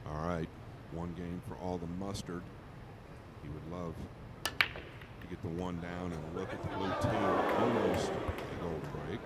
All right, one game for all the mustard. He would love to get the one down and look at the blue two. Almost a goal break.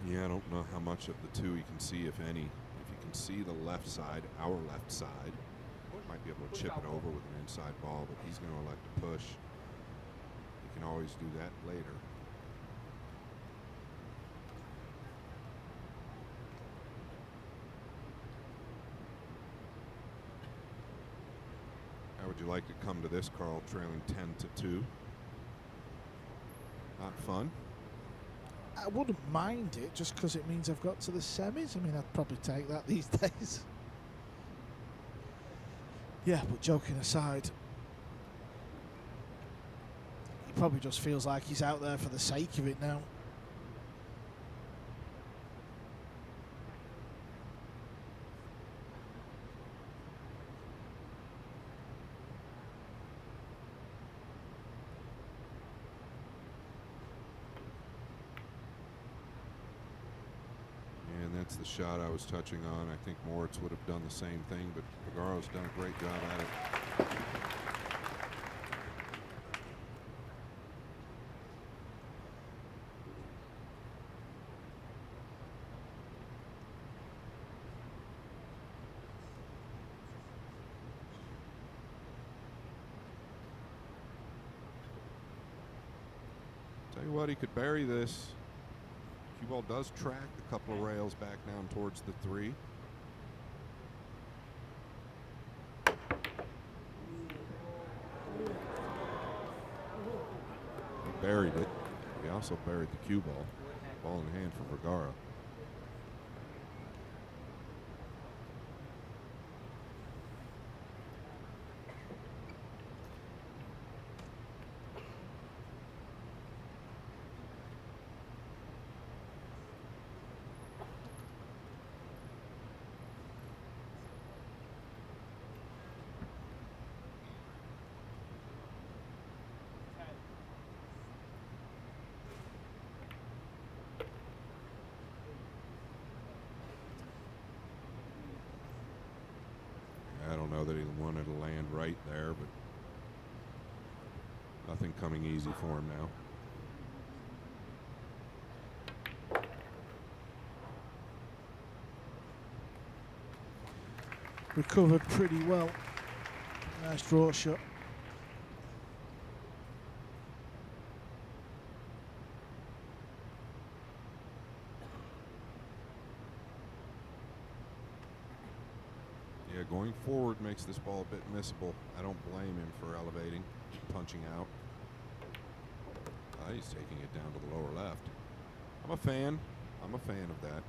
Yeah, I don't know how much of the two you can see, if any. If you can see the left side, our left side, might be able to chip it over with an inside ball, but he's going to elect to push. He can always do that later. How would you like to come to this, Carl, trailing 10-2? Not fun. I wouldn't mind it just because it means I've got to the semis. I mean, I'd probably take that these days. Yeah, but joking aside, he probably just feels like he's out there for the sake of it now. That's the shot I was touching on. I think Moritz would have done the same thing, but Vergara's done a great job at it. Tell you what, he could bury this. Cue ball does track a couple of rails back down towards the three. He buried it. He also buried the cue ball. Ball in hand for Vergara. I don't know that he wanted to land right there, but nothing coming easy for him now. Recovered pretty well. Nice draw shot. Yeah, going forward makes this ball a bit missable. I don't blame him for elevating, punching out. He's taking it down to the lower left. I'm a fan. I'm a fan of that.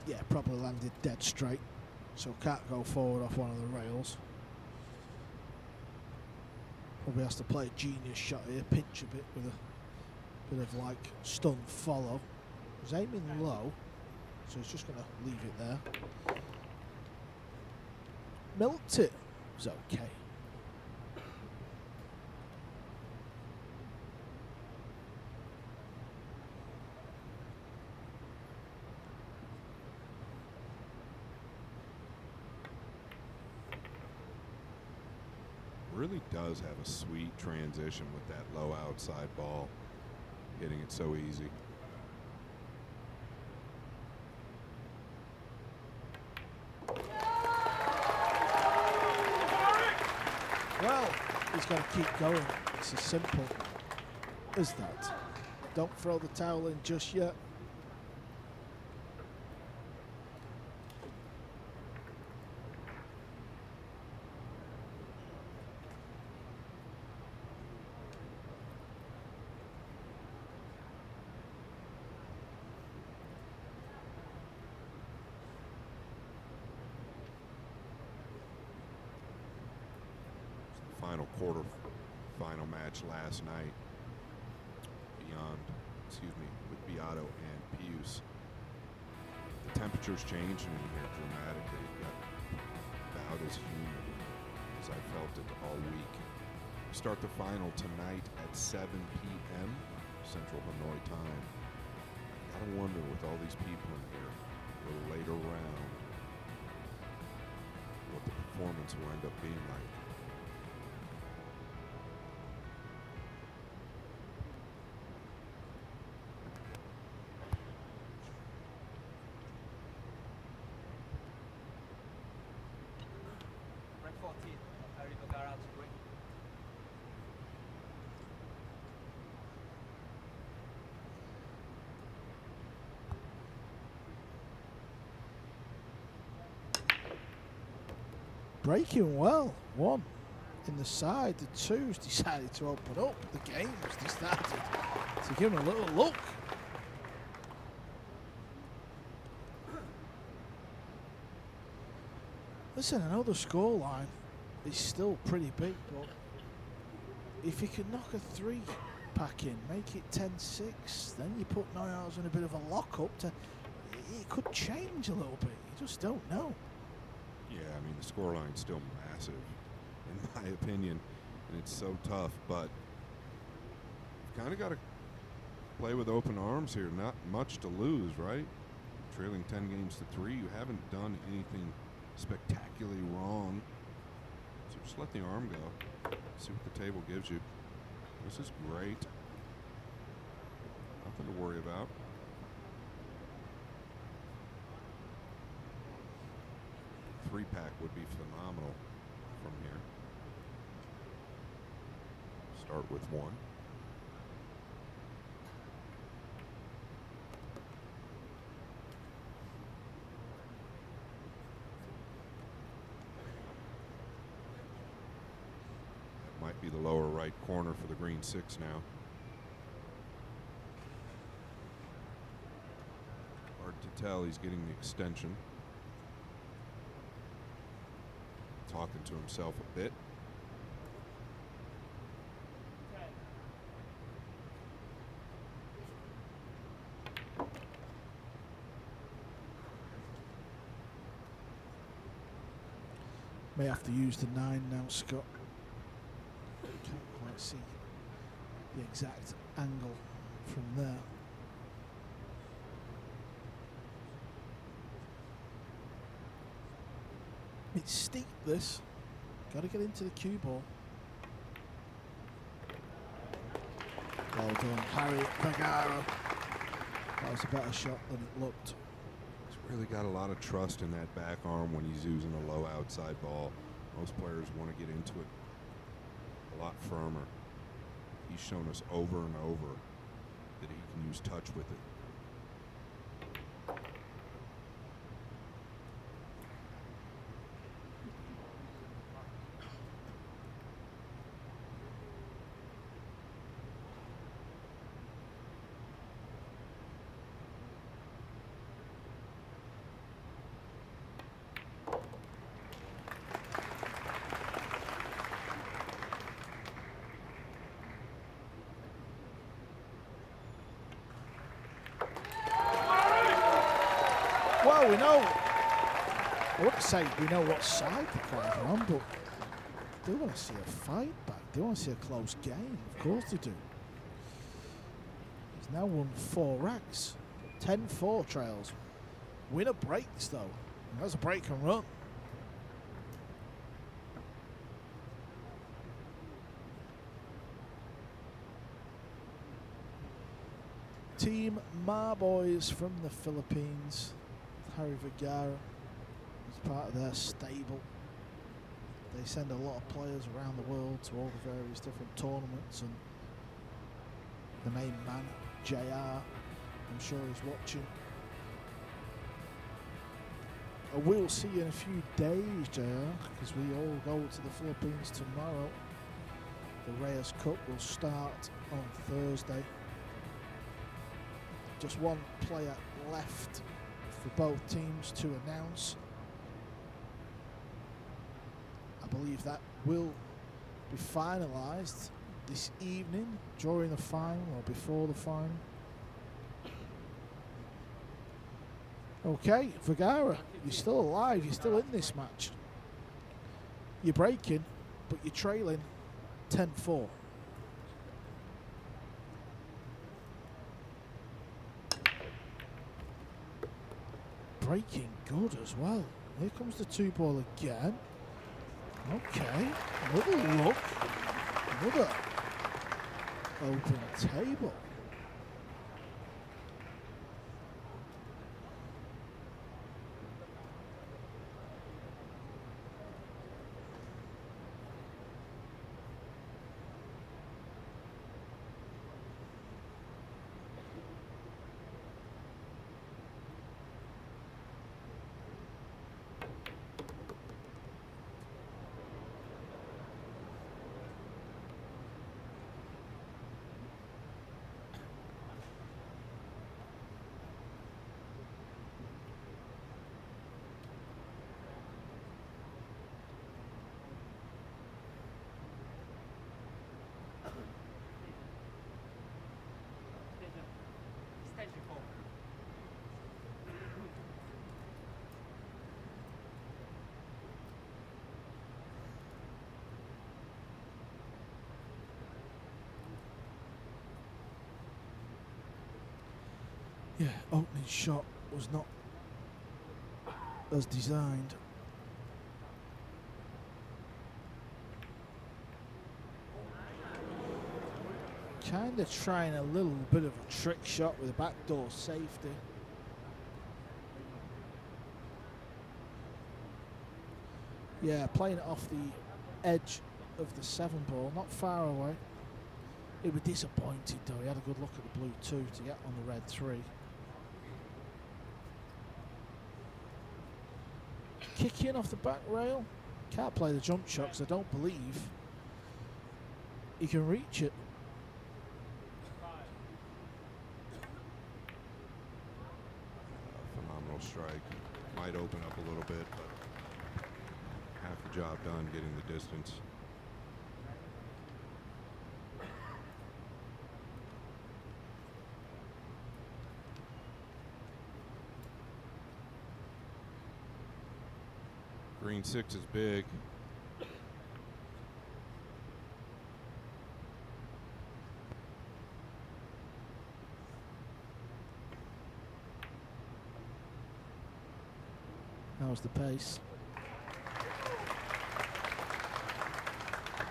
Yeah, probably landed dead straight, so can't go forward off one of the rails. Probably has to play a genius shot here, pinch a bit with a bit of like stun follow. He's aiming low, so he's just going to leave it there. Milked it. It was okay. Really does have a sweet transition with that low outside ball, hitting it so easy. Well, he's got to keep going. It's as simple as that. Don't throw the towel in just yet. Final quarter, final match last night. With Beato and Pius. The temperatures changing in here dramatically. It got about as humid as I felt it all week. We start the final tonight at 7 p.m. Central Hanoi time. Gotta wonder with all these people in here, a little later round, what the performance will end up being like. Harry Vergara to bring. Breaking well. One in the side. The two's decided to open up. The game's decided to give him a little look. Listen, I know the scoreline is still pretty big, but if you can knock a 3-pack in, make it 10-6, then you put Neuhausen in a bit of a lock-up. It could change a little bit. You just don't know. Yeah, I mean, the scoreline's still massive, in my opinion, and it's so tough, but you've kind of got to play with open arms here. Not much to lose, right? Trailing 10 games to 3, you haven't done anything spectacularly wrong. So just let the arm go. See what the table gives you. This is great. Nothing to worry about. Three-pack would be phenomenal from here. Start with one. Might be the lower right corner for the green 6 now. Hard to tell. He's getting the extension. Talking to himself a bit. May have to use the 9 now, Scott. Can't quite see the exact angle from there. It's steep, this. Got to get into the cue ball. Well done, Harry Vergara. That was a better shot than it looked. He's really got a lot of trust in that back arm when he's using a low outside ball. Most players want to get into it a lot firmer. He's shown us over and over that he can use touch with it. Well, we know, I wouldn't say we know what side the players are on, but they want to see a fight back. They want to see a close game. Of course they do. He's now won 4 racks. 10-4 trails. Winner breaks, though. That's a break and run. Team Marboys from the Philippines. Harry Vergara is part of their stable. They send a lot of players around the world to all the various different tournaments, and the main man, JR, I'm sure he's watching. I will see you in a few days, JR, because we all go to the Philippines tomorrow. The Reyes Cup will start on Thursday. Just one player left for both teams to announce. I believe that will be finalised this evening during the final or before the final. Okay, Vergara, you're still alive, you're still in this match. You're breaking, but you're trailing 10-4. Breaking good as well. Here comes the 2-ball again. Okay, another look, another open table. Yeah, opening shot was not as designed. Kind of trying a little bit of a trick shot with a backdoor safety. Yeah, playing it off the edge of the 7-ball, not far away. He was disappointed though, he had a good look at the blue 2 to get on the red 3. Kick in off the back rail. Can't play the jump shot because I don't believe he can reach it. Phenomenal strike. Might open up a little bit, but half the job done getting the distance. Green 6 is big. How's the pace?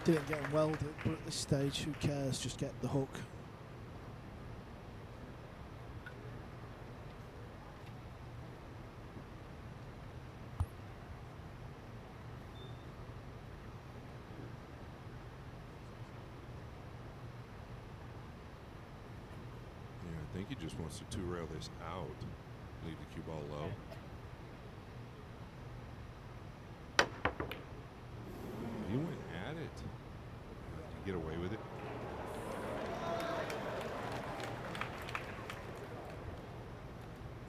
Didn't get him welded, but at this stage, who cares? Just get the hook. I think he just wants to two-rail this out, leave the cue ball low. He went at it. Did he get away with it?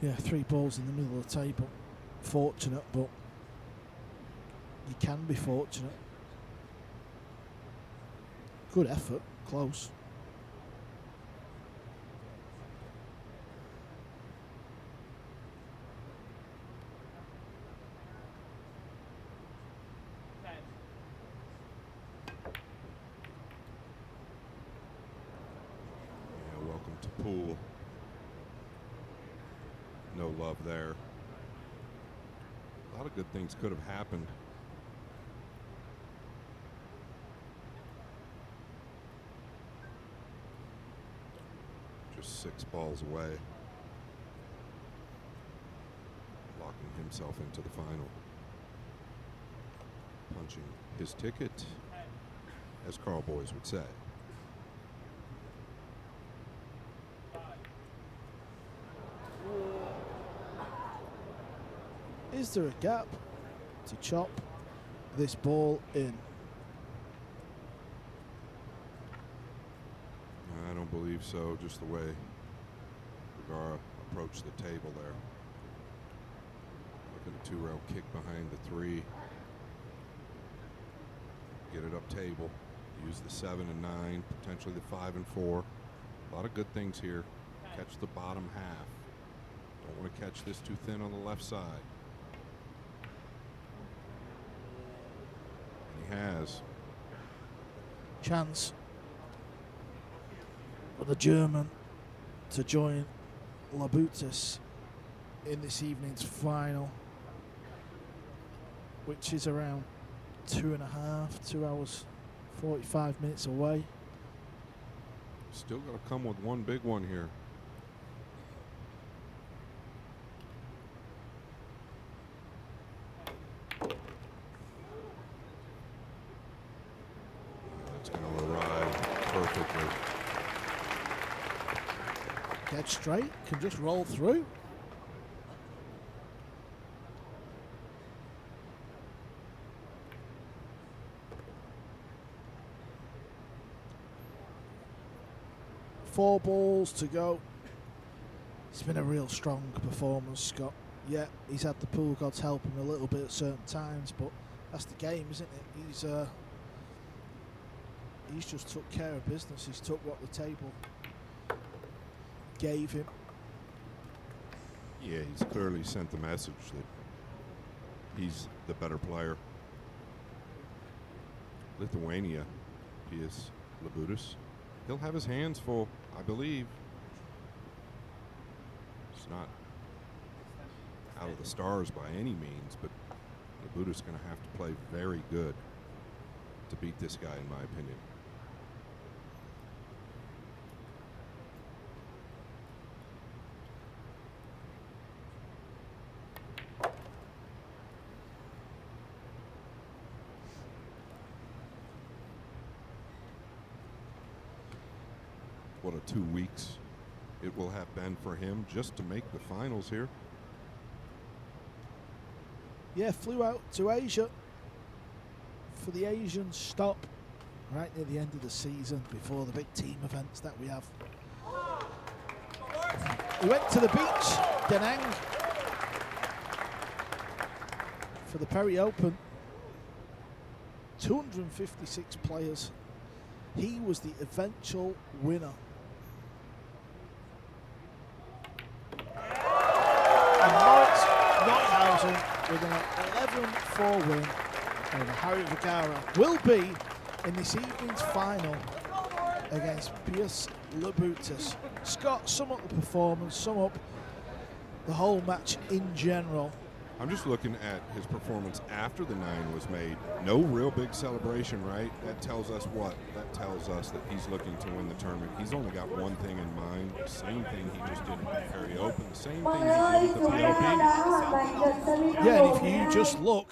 Yeah, 3 balls in the middle of the table. Fortunate, but you can be fortunate. Good effort, close. Pool. No love there. A lot of good things could have happened. Just 6 balls away. Locking himself into the final. punching his ticket, as Carl Boys would say. Is there a gap to chop this ball in? I don't believe so, just the way Vergara approached the table there. Look at a two-rail kick behind the three. Get it up table. Use the 7 and 9, potentially the 5 and 4. A lot of good things here. Catch the bottom half. Don't want to catch this too thin on the left side. And he has. Chance for the German to join Labutis in this evening's final, which is around 2 hours, 45 minutes away. Still got to come with one big one here. That's going to arrive perfectly. Dead straight, can just roll through. Four balls to go. It's been a real strong performance, Scott. Yeah, he's had the pool gods help him a little bit at certain times, but that's the game, isn't it? He's just took care of business. He's took what the table gave him. Yeah, he's clearly sent the message that he's the better player. Lithuania, P.S. Labutis. He'll have his hands full, I believe. It's not out of the stars by any means, but Labutis is going to have to play very good to beat this guy, in my opinion. What a 2 weeks it will have been for him just to make the finals here. Yeah, flew out to Asia for the Asian stop right near the end of the season before the big team events that we have. He went to the beach, Da Nang, for the Perry Open. 256 players. He was the eventual winner. And Moritz Neuhausen with an 11-4 win over Harry Vergara will be in this evening's final against Pius Labutis. Scott, sum up the performance, sum up the whole match in general. I'm just looking at his performance after the 9 was made. No real big celebration, right? That tells us what? That tells us that he's looking to win the tournament. He's only got one thing in mind. The same thing he just did at the Harry Open. The same thing he did at the PLP. Yeah, and if you just look